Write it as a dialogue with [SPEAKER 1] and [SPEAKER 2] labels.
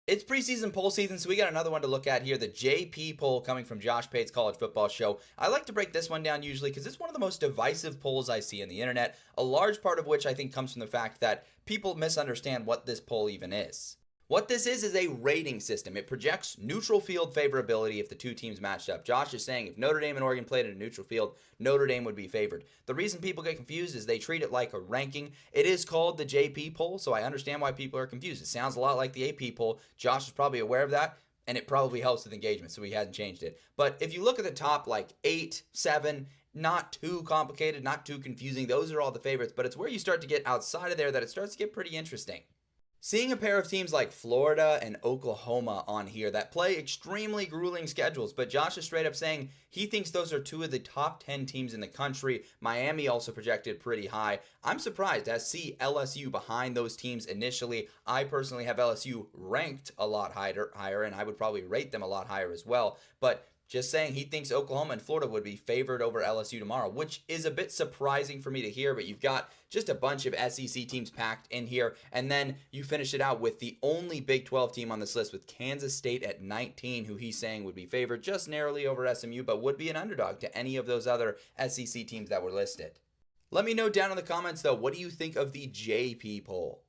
[SPEAKER 1] It's preseason poll season, so we got another one to look at here. The JP poll coming from Josh Pate's College Football Show. I like to break this one down usually because it's one of the most divisive polls I see on the internet, a large part of which I think comes from the fact that people misunderstand what this poll even is. What this is a rating system. It projects neutral field favorability if the two teams matched up. Josh is saying if Notre Dame and Oregon played at a neutral field, Notre Dame would be favored. The reason people get confused is they treat it like a ranking. It is called the JP poll, so I understand why people are confused. It sounds a lot like the AP poll. Josh is probably aware of that, and it probably helps with engagement, so he hasn't changed it. But if you look at the top, like 8, 7, not too complicated, not too confusing, those are all the favorites, but it's where you start to get outside of there that it starts to get pretty interesting. Seeing a pair of teams like Florida and Oklahoma on here that play extremely grueling schedules, but Josh is straight up saying he thinks those are two of the top 10 teams in the country. Miami also projected pretty high. I'm surprised to see LSU behind those teams initially. I personally have LSU ranked a lot higher, and I would probably rate them a lot higher as well. But just saying he thinks Oklahoma and Florida would be favored over LSU tomorrow, which is a bit surprising for me to hear, but you've got just a bunch of SEC teams packed in here, and then you finish it out with the only Big 12 team on this list with Kansas State at 19, who he's saying would be favored just narrowly over SMU, but would be an underdog to any of those other SEC teams that were listed. Let me know down in the comments, though, what do you think of the JP poll?